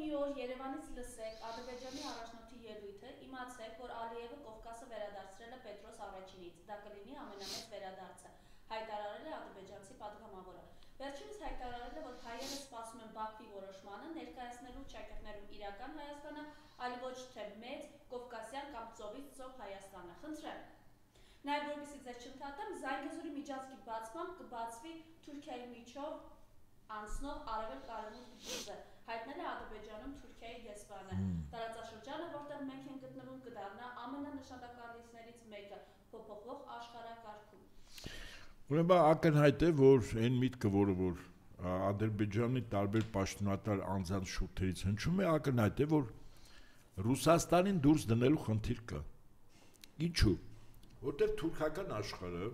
Մի օր Երևանից լսեք Ադրբեջանի առաջնորդի ելույթը, իմացեք, որ Ալիևը Կովկասը վերադարձրել է Պետրոս առաջինից, դա կլինի ամենամեծ վերադարձը, հայտարարել է ադրբեջանցի պատգամավորը։ Վերջինս հայտարարել է, որ հայերը սպասում են Բաքվի որոշմանը, ներկայացնելու ճակերտներում իրական Հայաստանը, այլ ոչ թե մեծ, կովկասյան կամ ծովից ծով Հայաստանը։ Խնդրեմ։ Նաև որպեսզի ձեզ չընդհատեմ, Զանգեզուրի միջանցքի բացմամբ կբացվի Թուրքիայի միջով անցնող արևելք-արևմուտք գիծը, հայտնել է Ադրբեջանում Թուրքիայի դեսպանը։ Տարածաշրջանը, որտեղ մենք ենք գտնվում, կդառնա ամենանշանակալիցներից մեկը փոփոխվող աշխարհակարգում։ Ուրեմն ակնհայտ է, որ այն միտքը, որ Ադրբեջանի տարբեր պաշտոնատար անձանց շուրթերից հնչում է, ակնհայտ է, որ Ռուսաստանին դուրս դնելու խնդիր կա։ Ինչու՞։ Որտեղ թուրքական աշխարհը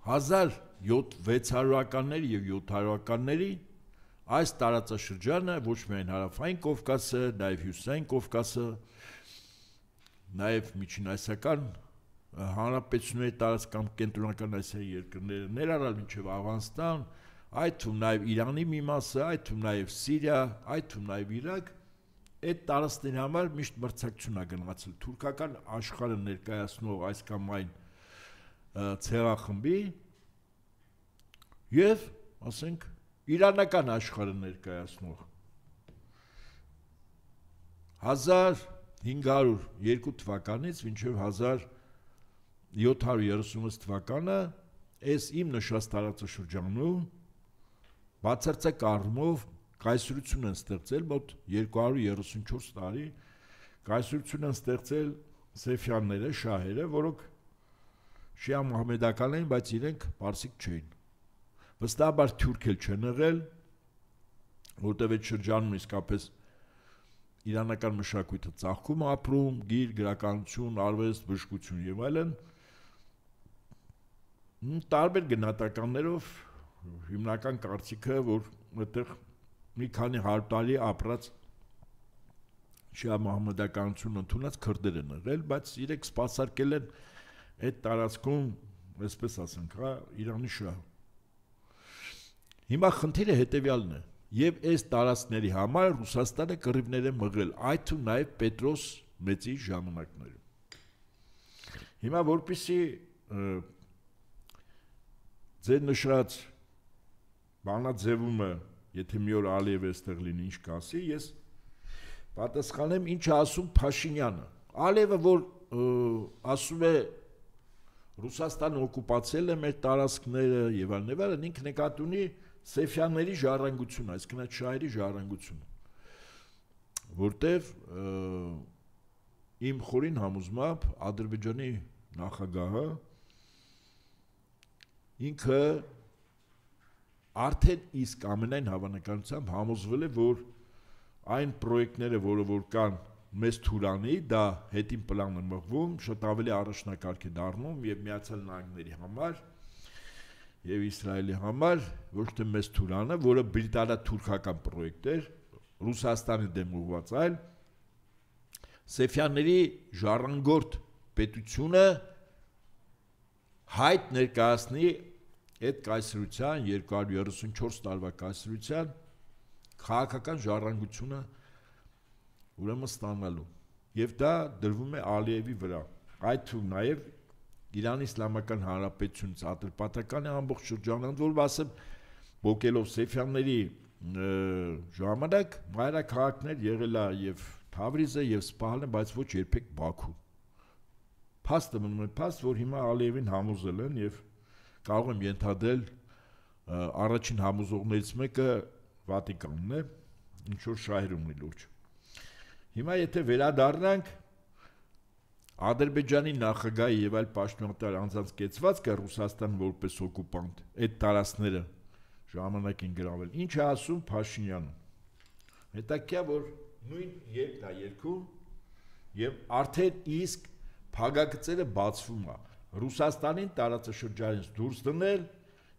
1600-ականների եւ 700-ականների այս տարածաշրջանը ոչ միայն հարավային Կովկասը, նաեւ հյուսիսային Կովկասը, նաեւ միջինասիական հանրապետությունների տարածք կամ կենտրոնական Ասիայի երկրները, ներառյալ մինչեւ Աֆղանստան, այդ թվում նաեւ Իրանի մի մասը, այդ թվում նաեւ Սիրիա, այդ թվում նաեւ Իրաք, այդ տարածքների համար միշտ մրցակցություն է գնացել թուրքական աշխարհը ներկայացնող այս կամ այն ցեղախմբի եւ, ասենք, իրանական աշխարհը ներկայացնող 1502 թվականից մինչև 1736 թվականը այս իմ նշած տարածաշրջանում բացարձակ առումով կայսրություն են ստեղծել մոտ 234 տարի կայսրություն են ստեղծել Սեֆյանները, շահերը, որոնք շիա մուհամեդական էին, բայց իրենք պարսիկ չէին։ Վստահաբար թուրք էլ չեն եղել, որտեղ այդ շրջանում իսկապես իրանական մշակույթը ծաղկում ապրում, գիր, գրականություն, արվեստ, բժշկություն եւ այլն։ Տարբեր գնահատականներով հիմնական կարծիքը, որ այդտեղ մի քանի 100 տարի ապրած շիա մուհամեդականություն ընդունած քրդեր են եղել, բայց իրենք սպասարկել են այդ տարածքում, այսպես ասենք, Իրանի շահը։ Հիմա խնդիրը հետևյալն է, եւ այս տարածքների համար Ռուսաստանը կռիվներ է մղել, այդ թվում նաեւ Պետրոս մեծի ժամանակներում։ Հիմա որպեսզի ձեր նշած բանաձևումը, եթե մի օր Ալիևը այստեղ լինի, ինչ կասի, ես պատասխանեմ, ինչ է ասում Փաշինյանը։ Ալիևը, որ ասում է Ռուսաստանը օկուպացել է մեր տարածքները եւ այլն, ինքը նկատի ունի Սեֆյանների ժառանգությունը, այսինքն այդ շահերի ժառանգությունը, որտեվ իմ խորին համոզմամբ Ադրբեջանի նախագահը ինքը արդեն իսկ ամենայն հավանականությամբ համոզվել է, որ այն պրոյեկտները, որ կան մեծ Թուրանի, դա հետին պլան է մղվում, շատ ավելի առաջնակարգ է դառնում եւ Միացյալ Նահանգների համար եւ Իսրայելի համար, ոչ թե մեծ Թուրանը, որը բրիտանա-թուրքական պրոյեկտ էր, Ռուսաստանի դեմ ուղղված այլ Սեֆյանների ժառանգորդ պետությունը հայտ ներկայացնի այդ կայսրության 234 տարվա կայսրության քաղաքական ժառանգությունը ուրեմն ստանալու եւ դա դրվում է Ալիևի վրա այդ թվում նաեւ Իրանի Իսլամական Հանրապետությունից Ատրպատականի ամբողջ շրջանը որ ասեմ բոկելով Սեֆյանների ժամանակ մայրաքաղաքներ եղել է եւ Թավրիզը եւ Սպահանը, բայց ոչ երբեք Բաքու։ Փաստը մնում է փաստ, որ հիմա Ալիևին համոզել են եւ կարող եմ ենթադրել առաջին համոզողներից մեկը Վատիկանն է, ինչ որ շահեր ունի լուրջ։ Հիմա եթե վերադառնանք Ադրբեջանի նախագահի եւ այլ պաշտոնատար անձանց կեցվածքը Ռուսաստան որպես օկուպանտ այդ տարածքները ժամանակին գրավել։ Ինչ է ասում Փաշինյանը։ Հետաքրքիր որ նույն երգն է երգում եւ արդեն իսկ փագագծերը բացվում է Ռուսաստանին տարածաշրջանից դուրս դնել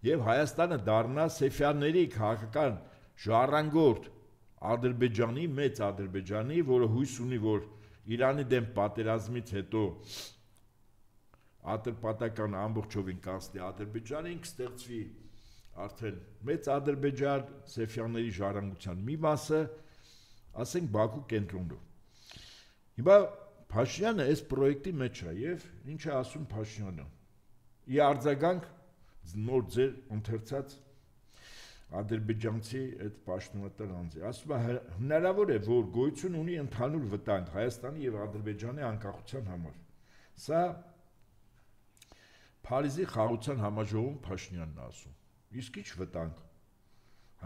եւ Հայաստանը դառնա Սեֆյանների քաղաքական ժառանգորդ Ադրբեջանի, մեծ Ադրբեջանի, որը հույս ունի, որ Իրանի դեմ պատերազմից հետո Ատրպատականը ամբողջովին կանցնի Ադրբեջանը, ինք ստեղծվի արդեն մեծ Ադրբեջան Սեֆյանների ժառանգության մի մասը, ասենք Բաքու կենտրոնում։ Հիմա Փաշինյանը այս պրոյեկտի մեջ է եւ ինչ է ասում Փաշինյանը։ Ի արձագանք նոր ձեր ընթերցած ադրբեջանցի այդ պաշտոնատար անձի ասում է հնարավոր է որ գոյություն ունի ընդհանուր վտանգ Հայաստանի եւ Ադրբեջանի անկախության համար։ Սա Փարիզի խաղաղության համաժողովում Փաշինյանն է ասում։ Իսկ ի՞նչ վտանգ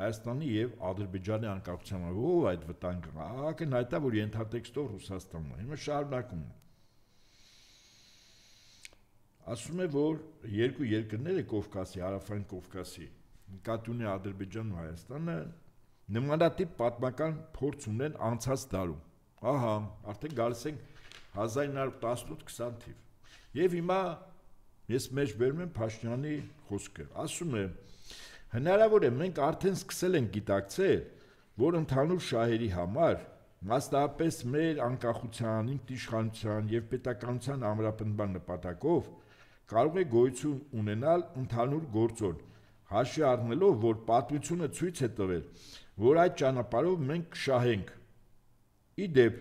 Հայաստանի եւ Ադրբեջանի անկախության համար, ով այդ վտանգը, ակնհայտ է որ ենթատեքստով Ռուսաստանն է։ Հիմա շարունակում է։ Ասում է որ երկու երկրները Կովկասի, Հարավային Կովկասի, նկատի ունի Ադրբեջանն ու Հայաստանը, նմանատիպ պատմական փորձ ունեն անցած դարում։ Ահա, արդեն գալիս ենք 1918-20 թիվ։ Եվ հիմա ես մեջ բերում եմ Փաշինյանի խոսքը։ Ասում է. հնարավոր է մենք արդեն սկսել ենք գիտակցել, որ ընդհանուր շահերի համար, մասնավորապես մեր անկախության, ինքնիշխանության եւ պետականության ամրապնդման նպատակով կարող է գոյություն ունենալ ընդհանուր գործոն, հաշվի առնելով, որ պատմությունը ցույց է տվել, որ այդ ճանապարհով մենք կշահենք։ Ի դեպ,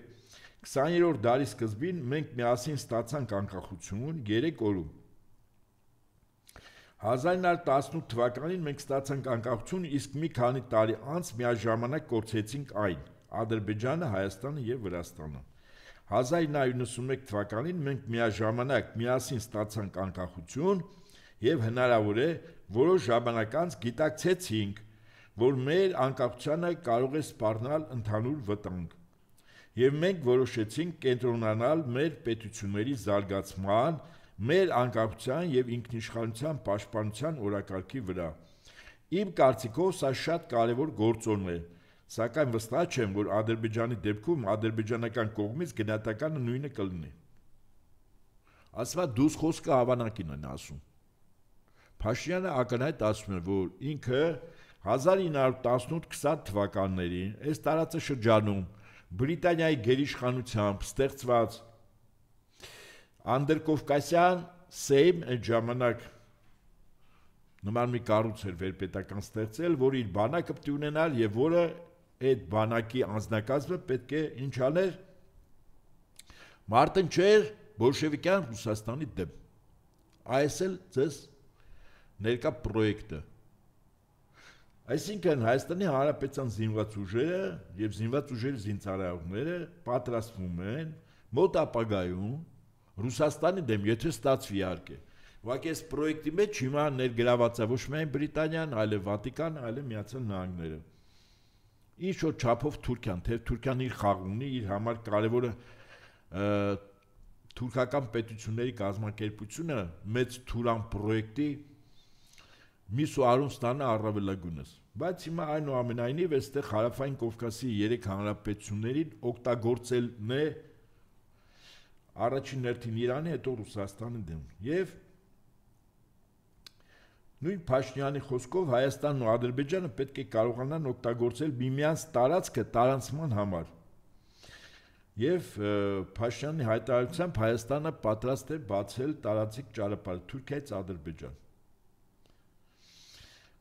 20-րդ դարի սկզբին մենք միասին ստացանք անկախություն 3 օրում։ 1918 թվականին մենք ստացանք անկախություն, իսկ մի քանի տարի անց միաժամանակ կորցրեցինք այն՝ Ադրբեջանը, Հայաստանը եւ Վրաստանը։ 1991 թվականին մենք միաժամանակ միասին ստացանք անկախություն եւ հնարավոր է որոշ ժամանակ անց գիտակցեցինք, որ մեր անկախությանը կարող է սպառնալ ընդհանուր վտանգ։ Եվ մենք որոշեցինք կենտրոնանալ մեր պետությունների զարգացման, մեր անկախության եւ ինքնիշխանության պաշտպանության օրակարգի վրա։ Իմ կարծիքով սա շատ կարեւոր գործոն է, սակայն վստահ չեմ, որ Ադրբեջանի դեպքում ադրբեջանական կողմից գնահատականը նույնը կլինի։ Ասվա դուս խոսքը հավանակին են ասում։ Փաշինյանը ակնհայտ ասում է, որ ինքը 1918-20 թվականներին այս տարածաշրջանում Բրիտանիայի գերիշխանությամբ ստեղծված անդրկովկասյան Սեյմ այդ ժամանակ նման մի կառույց էր վերպետական ստեղծել, որ իր բանակը պետք է ունենալ եւ որը այդ բանակի անձնակազմը պետք է ինչ աներ մարտնչեր բոլշևիկյան Ռուսաստանի դեմ։ Այս էլ ձեզ ներկա պրոյեկտը։ Այսինքն Հայաստանի Հանրապետության զինված ուժերը եւ զինված ուժերի զինծառայողները պատրաստվում են մոտ ապագայում Ռուսաստանի դեմ, եթե ստացվի իհարկե։ Ուղղակի այս պրոյեկտի մեջ հիմա ներգրաված է ոչ միայն Բրիտանիան, այլև Վատիկանը, այլև Միացյալ Նահանգները։ Ինչ որ չափով Թուրքիան, թե Թուրքիան իր խաղ ունի, իր համար կարևորը թուրքական պետությունների կազմակերպությունը մեծ Թուրան պրոյեկտի միս ու արուն ստանա առավելագույնս։ Բայց հիմա այնուամենայնիվ այստեղ Հարավային Կովկասի 3 հանրապետություններին օգտագործելն է առաջին հերթին Իրանի, հետո Ռուսաստանի դեմ։ Եվ նույն Փաշինյանի խոսքով Հայաստանն ու Ադրբեջանը պետք է կարողանան օգտագործել միմյանց տարածքը տարանցման համար։ Եվ Փաշինյանի հայտարարությամբ Հայաստանը պատրաստ է բացել տարածիկ ճանապարհ Թուրքիայից Ադրբեջան։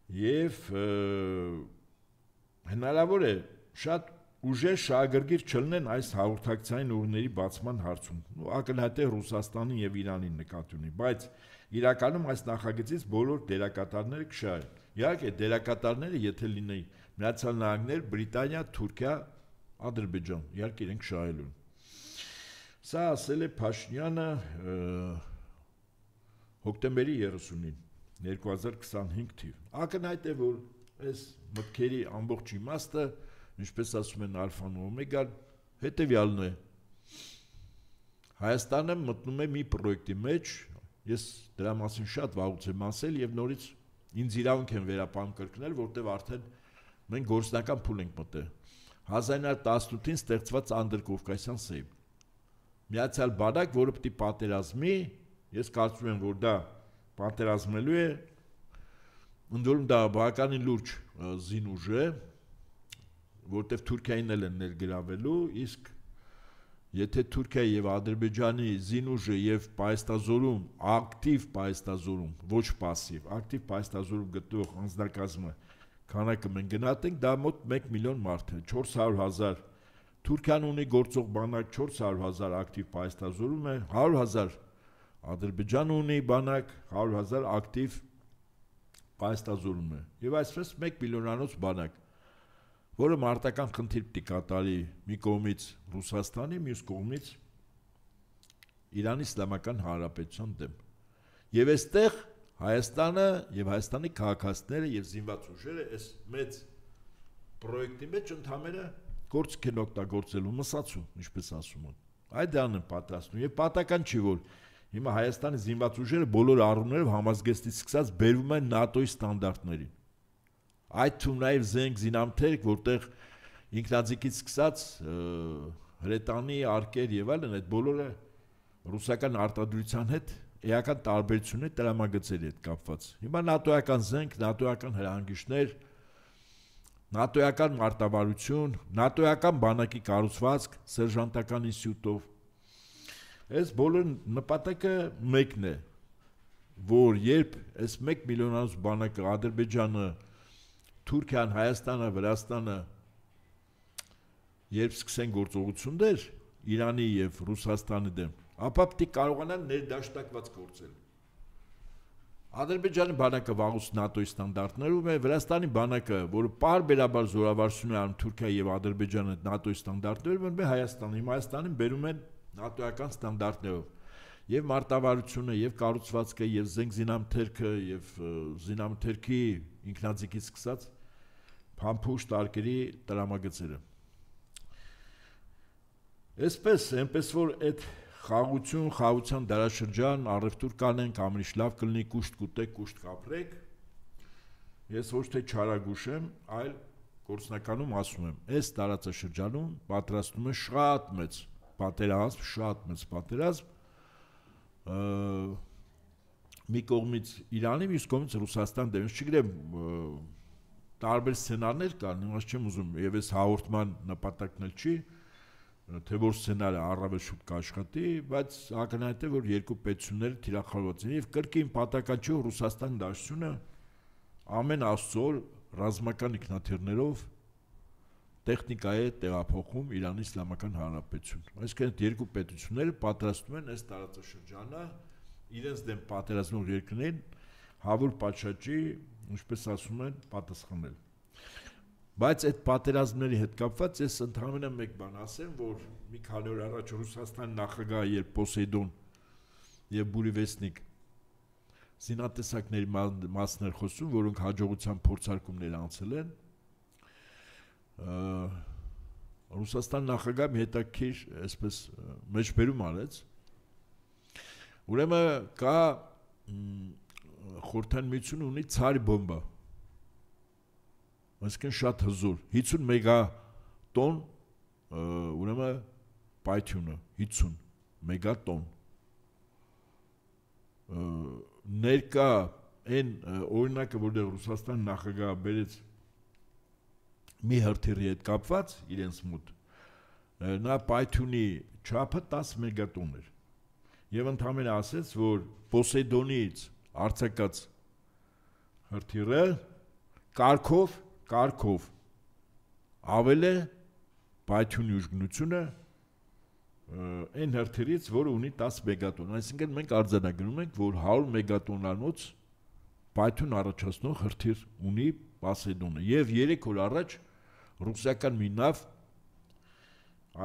Եվ հնարավոր է շատ ուժեր շահագրգիռ չլինեն այս հաղորդակցային ուղիների բացման հարցում։ Ակնհայտ է Ռուսաստանի եւ Իրանի նկատի ունի, բայց իրականում այս նախագծից բոլոր դերակատարները կշահեն։ Իհարկե դերակատարները եթե լինեին Միացյալ Նահանգներ, Բրիտանիա, Թուրքիա, Ադրբեջան, իհարկե իրենք շահելու են։ Սա ասել է Փաշինյանը հոկտեմբերի 30-ին 2025 թիվ։ Ակնհայտ է, որ այս մտքերի ամբողջ իմաստը, ինչպես ասում են ալֆան ու օմեգան, հետևյալն է։ Հայաստանը մտնում է մի պրոյեկտի մեջ, ես դրա մասին շատ վաղուց եմ ասել եւ նորից ինձ իրավունք են վերապահում կրկնել, որտեվ արդեն մենք գործնական փուլ ենք մտել։ 1918-ին ստեղծված անդրկովկասյան Սեյմ։ Միացյալ բանակ, որը պետք է պատերազմի, ես կարծում եմ, որ դա պատերազմելու է, ընդ որում դա բավականին լուրջ զինուժ է, որտեղ Թուրքիային էլ են ներգրավելու, իսկ եթե Թուրքիայի եւ Ադրբեջանի զինուժը եւ պայստազորում, ակտիվ պայստազորում, ոչ պասիվ, ակտիվ պայստազորում գտնող անձնակազմը քանակը մենք գնահատենք, դա մոտ 1 միլիոն մարդ է, 400,000 Թուրքիան ունի գործող բանակ 400,000 ակտիվ պայստազորում է, 100,000 Ադրբեջանը ունի բանակ 100,000 ակտիվ պայստազորում է եւ այսպես 1 միլիոնանոց բանակ, որը մարտական խնդիր պիտի կատարի մի կողմից Ռուսաստանի, մյուս կողմից Իրանի Իսլամական Հանրապետության դեմ։ Եվ այստեղ Հայաստանը եւ Հայաստանի քաղաքացիները եւ զինված ուժերը այս մեծ պրոյեկտի մեջ ընդհանրապես գործիք են օգտագործելու մսացու, ինչպես ասում են։ Այդ դրան են պատրաստում եւ պատական չի որ հիմա Հայաստանի զինված ուժերը բոլոր առումներով համազգեստից սկսած բերվում են ՆԱՏՕ-ի ստանդարտներին։ Այդ թվում նաեւ զենք զինամթերք, որտեղ ինքնաձիգից սկսած հրետանի, արկեր եւ այլն, այդ բոլորը ռուսական արտադրության հետ էական տարբերություններ տրամագծերի հետ կապված։ Հիմա ՆԱՏՕ-ական զենք, ՆԱՏՕ-ական հրահանգիչներ, ՆԱՏՕ-ական մարտավարություն, ՆԱՏՕ-ական բանակի կառուցվածք, սերժանտական ինստիտուտով։ Այս բոլոր նպատակը մեկն է, որ երբ այս 1 միլիոնանոց բանակը Ադրբեջանը, Թուրքիան, Հայաստանը, Վրաստանը երբ սկսեն գործողություններ Իրանի եւ Ռուսաստանի դեմ, ապա պետք է կարողանան ներդաշնակված գործել։ Ադրբեջանի բանակը վաղուց ՆԱՏՕ-ի ստանդարտներում է, Վրաստանի բանակը, որը պարբերաբար զորավարություն է անում Թուրքիայի եւ Ադրբեջանը ՆԱՏՕ-ի ստանդարտներում, են Հայաստանի, Հայաստանին բերում են ՆԱՏՕ-ական ստանդարտներով։ Եվ մարտավարությունը, եւ կառուցվածքը, եւ զինամթերքը, եւ զինամթերքի ինքնաձիգից սկսած փամփուշտ արկերի տրամագծերը։ Այսպես, այնպես որ այդ խաղաղության դարաշրջան առևտուր կանենք, ամենից լավ կլինի կուշտ կուտեք, կուշտ կապրեք։ Ես ոչ թե չարագուշ եմ, այլ գործնականում ասում եմ, այս տարածաշրջանում պատրաստում է շատ մեծ պատերազմ, մի կողմից Իրանի, մյուս կողմից Ռուսաստան դեմ, չգիտեմ, տարբեր սցենարներ կան, ես չեմ ուզում, եւ այս հաղորդման նպատակն էլ չի, թե որ սցենարը առավել շուտ կաշխատի, բայց ակնհայտ է, որ երկու պետությունները թիրախավորված են եւ կրկին պատական չի Ռուսաստան դաշտությունը ամեն աստծոր ռազմական ինքնաթիռներով տեխնիկա է տեղափոխում Իրանի Իսլամական Հանրապետություն։ Այսինքն այդ երկու պետությունները պատրաստում են այս տարածաշրջանը իրենց դեմ պատերազմող երկրներին հավուր պատշաճի, ինչպես ասում են, պատասխանել։ Բայց այդ պատերազմների հետ կապված ես ընդհանրապես մեկ բան ասեմ, որ մի քանի օր առաջ Ռուսաստանի նախագահը երբ Պոսեյդոն եւ Բուրիվեսնիկ զինատեսակների մասներ խոսում, որոնք հաջողության փորձարկումներ անցել են, Ռուսաստան նախագահը մի հետաքրքիր այսպես մեջբերում արեց։ Ուրեմն կա Խորհրդային Միությունը ունի ցարի բոմբա, այսինքն շատ հզոր 50 մեգատոն ուրեմն պայթյունը 50 մեգատոն ներկա այն օրինակը որտեղ Ռուսաստան նախագահը բերեց մի հրթիռի հետ կապված իրենց մոտ նա պայթյունի չափը 10 մեգատոն էր եւ ընդհանրապես ասեց որ Պոսեյդոնից արձակած հրթիռը կարգով ավել է պայթյունի ուժգնությունը այն հրթիռից, որը ունի 10 մեգատոն, այսինքն մենք արձանագրում ենք, որ 100 մեգատոնանոց պայթյուն առաջացնող հրթիռ ունի Պոսեյդոնը եւ 3 օր առաջ ռուսական մի նավ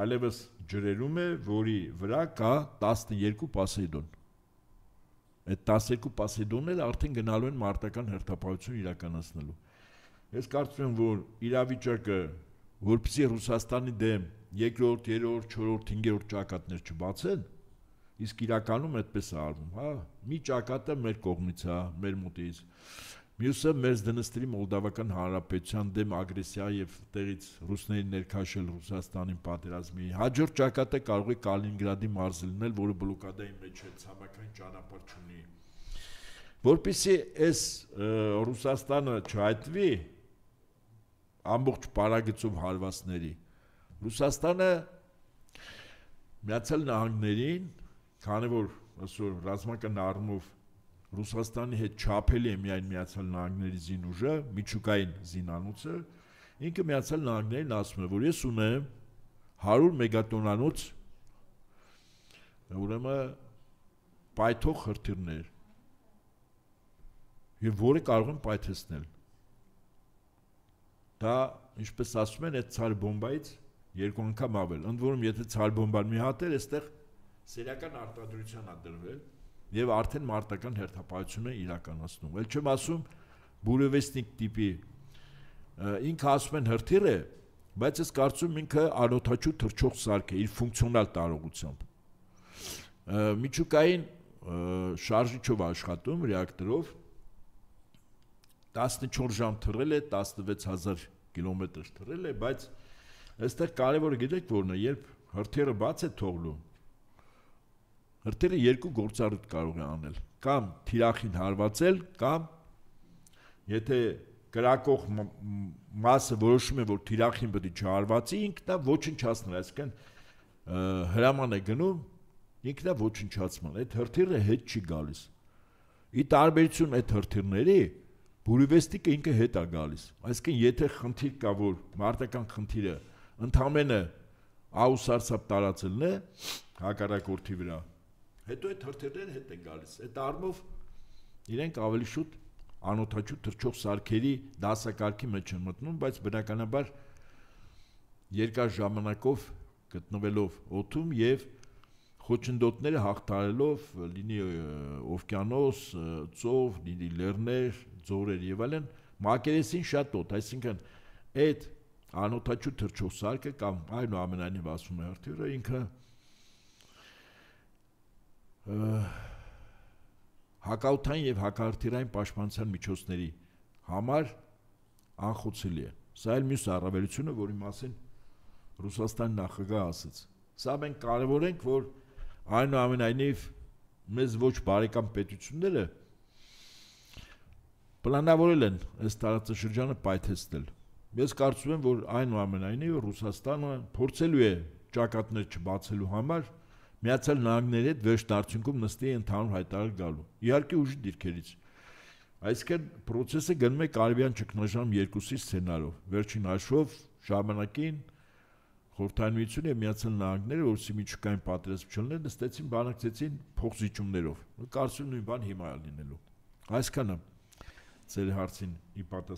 այլևս ջրերում է, որի վրա կա 12 Պոսեյդոն։ Այդ 12 Պոսեյդոնները արդեն գնալու են մարտական հերթապահություն իրականացնելու։ Ես կարծում եմ, որ իրավիճակը, որպեսզի Ռուսաստանի դեմ երկրորդ, երրորդ, չորրորդ, հինգերորդ ճակատներ չբացեն, իսկ իրականում այդպես է արվում, հա, մի ճակատը մեր կողմից է, մեր մոտից, մյուսը մեր Դնեստրի Մոլդավական Հանրապետության դեմ ագրեսիա եւ տեղից ռուսների ներքաշել Ռուսաստանին պատերազմի, հաջորդ ճակատը կարող է Կալինինգրադի մարզը լինել, որը բլոկադայի մեջ է, ցամաքային ճանապարհ չունի։ Որպեսզի այս Ռուսաստանը չհայտվի ամբողջ պարագծով հարվածների, Ռուսաստանը Միացյալ Նահանգներին, քանի որ այսօր ռազմական առումով Ռուսաստանի հետ չափելի է միայն Միացյալ Նահանգների զինուժը, միջուկային զինանոցը, ինքը Միացյալ Նահանգներին ասում է, որ ես ունեմ 100 մեգատոնանոց ուրեմն պայթող հրթիռներ, եւ որը կարող են պայթեցնել։ Դա, ինչպես ասում են, այդ ցար բոմբայից 2 անգամ ավել։ Ընդ որում, եթե ցար բոմբան մի հատ էր, այստեղ սերիական արտադրության է դրվել եւ արդեն մարտական հերթապահություն է իրականացնում։ Էլ չեմ ասում բուրևեստնիկ տիպի ինքը ասում են հրթիռ է, բայց ես կարծում ինքը անօթաչու թռչող սարք է իր ֆունկցիոնալ տարողությամբ։ Միջուկային շարժիչով աշխատում ռեակտորով 14 ժամ թռել է, 16000 կիլոմետր թռել է, բայց այստեղ կարևորը գիտեք որն է, երբ հրթիռը բաց է թողնում, հրթիռը երկու գործառույթ կարող է անել, կամ թիրախին հարվածել, կամ եթե կրակող մասը որոշում է, որ թիրախին պետք է չհարվածի, ինքն է ոչնչացնել, այսինքն հրաման է գնում, ինքն է ոչնչացման, այդ հրթիռը հետ չի գալիս։ Ի տարբերություն այդ հրթիռների, բուրևեստիկը ինքը հետ է գալիս, այսինքն եթե խնդիր կա, որ մարտական խնդիրը ընդամենը աուսարսափ տարածելն է հակառակորդի վրա, հետո այդ հրթիռները հետ են գալիս, այդ առումով իրենք ավելի շուտ անօթաչու թռչող սարքերի դասակարգի մեջ են մտնում, բայց բնականաբար երկար ժամանակով գտնվելով օդում եւ խոչընդոտները հաղթարելով, լինի օվկիանոս, ծով, լինի լեռներ, ձորեր եւ այլն, մակերեսին շատ օդ, այսինքն այդ անօթաչու թռչող սարքը կամ այնուամենայնիվ ասում է հրթիռը ինքը հակաօդային եւ հակահրթիռային պաշտպանության միջոցների համար անխոցելի է։ Սա էլ մյուս առավելությունը, որի մասին Ռուսաստանի նախագահը ասաց։ Սա մենք կարևորենք, որ այնուամենայնիվ մեզ ոչ բարեկամ պետությունները պլանավորել են այս տարածաշրջանը պայթեցնել։ Ես կարծում եմ, որ այնուամենայնիվ Ռուսաստանը փորձելու է ճակատներ չբացելու համար Միացյալ Նահանգների հետ վերջնարդյունքում նստի ընդհանուր հայտարար գալու։ Իհարկե ուժի դիրքերից։ Այսինքն process-ը գնում է Կարիբյան ճգնաժամ 2-ի սցենարով։ Վերջին հաշվով ժամանակին Խորհրդային Միությունը եւ Միացյալ Նահանգները, որսի միջուկային պատերազմ չլիներ, նստեցին բանակցեցին փոխզիջումներով։ Կարծում նույն բան հիմա է լինելու։ Այսքանը ձեր հարցին ի պատասխան